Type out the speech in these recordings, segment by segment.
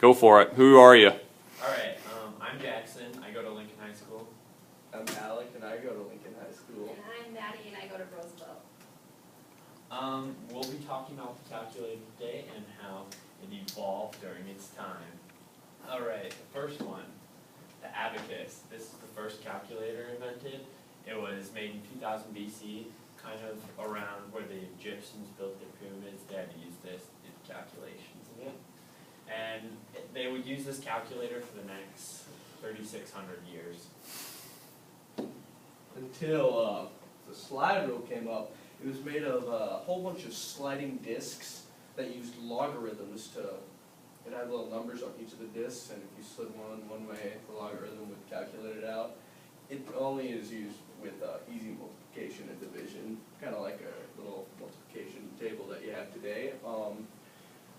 Go for it. Who are you? Alright, I'm Jackson. I go to Lincoln High School. I'm Alec, and I go to Lincoln High School. And I'm Maddie, and I go to Roosevelt. We'll be talking about the calculator today and how it evolved during its time. Alright, the first one, the abacus. This is the first calculator invented. It was made in 2000 BC, kind of around where the Egyptians built their pyramids. They had to use this to do calculations in it. And they would use this calculator for the next 3,600 years. Until the slide rule came up, it was made of a whole bunch of sliding discs that used logarithms to, it had little numbers on each of the discs, and if you slid one way, the logarithm would calculate it out. It only is used with easy multiplication and division, kind of like a little multiplication table that you have today.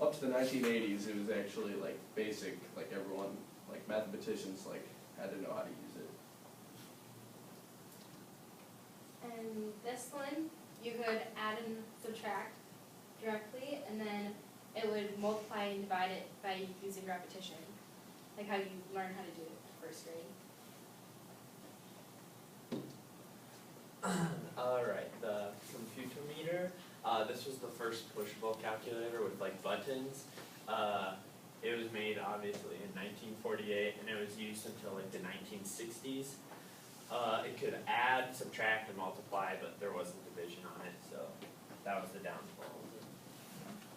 Up to the 1980s, it was actually like basic, like everyone, like mathematicians, like had to know how to use it. And this one, you could add and subtract directly, and then it would multiply and divide it by using repetition, like how you learn how to do it in first grade. Alright, the computer meter. This was the first pushable calculator with like buttons. It was made obviously in 1948 and it was used until like the 1960s. It could add, subtract, and multiply, but there wasn't division on it, so that was the downfall.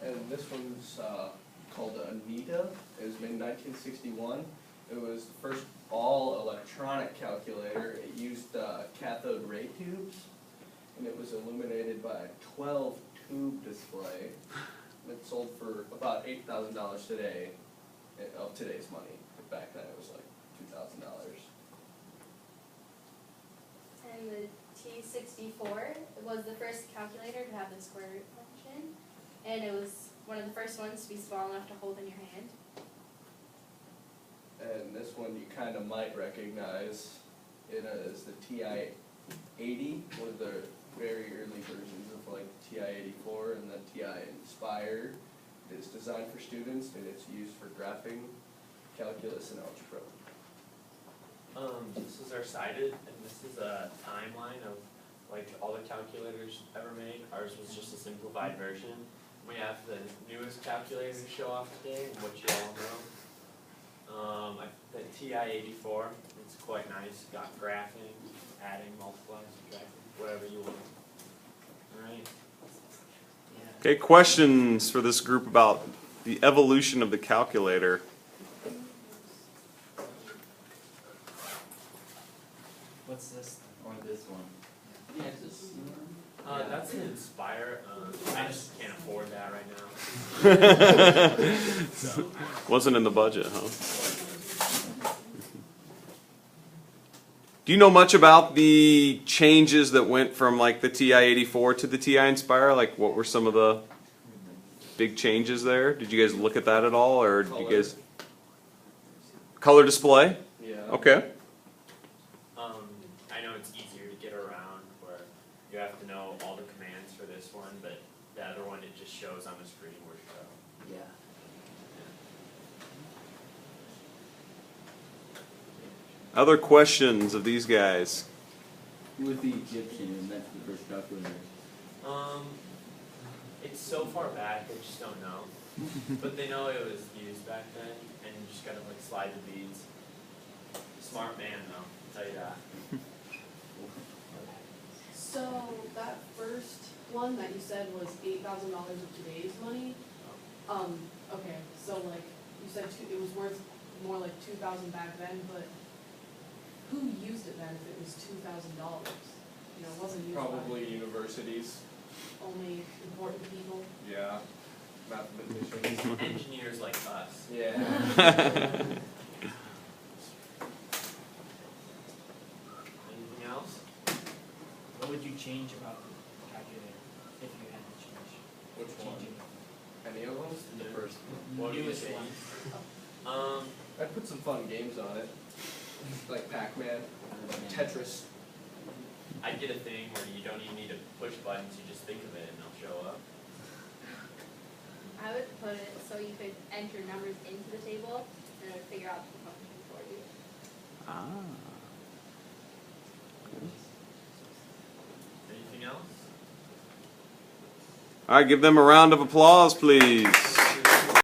And this one's called Anita. It was made in 1961. It was the first all-electronic calculator. It used cathode ray tubes, and it was illuminated by a 12-tube display. It sold for about $8,000 today, of today's money. Back then it was like $2,000. And the T64 was the first calculator to have the square root function, and it was one of the first ones to be small enough to hold in your hand. And this one you kind of might recognize. It is the TI-80, one of the very early versions of like the TI-84 and the TI-Inspire. It's designed for students and it's used for graphing, calculus, and algebra. This is our cited, and this is a timeline of like all the calculators ever made. Ours was just a simplified version. We have the newest calculator to show off today, what you all know. The TI-84, it's quite nice. Got graphing, adding, multiplying, subtracting, whatever you want. Alright? Yeah. Okay, questions for this group about the evolution of the calculator. What's this or this one? Yeah, this, that's an Inspire. I just can't afford that right now. Wasn't in the budget, huh? Do you know much about the changes that went from like the TI-84 to the TI-Inspire? Like what were some of the big changes there? Did you guys look at that at all, or did you guys... Color display? Yeah. Okay. I know it's easier to get around where you have to know all the commands for this one, but the other one it just shows on the screen where to go. Yeah. Other questions of these guys? Who was the Egyptian who invented the first calculator? It's so far back, they just don't know. But they know it was used back then, and you just gotta like slide the beads. Smart man though, I'll tell you that. So that first one that you said was $8,000 of today's money. Okay, so like you said, it was worth more like $2,000 back then, but who used it then if it was $2,000? You know, it wasn't used Probably universities. by only important people. Yeah. Mathematicians. Engineers like us. Yeah. Anything else? What would you change about the calculator if you had to change? Which one? Change it. Any of them? The first. What do you Newest think? one. I put some fun games on it. Like Pac-Man, Tetris. I'd get a thing where you don't even need to push buttons, you just think of it and they'll show up. I would put it so you could enter numbers into the table and it would figure out the function for you. Ah. Anything else? All right, give them a round of applause, please.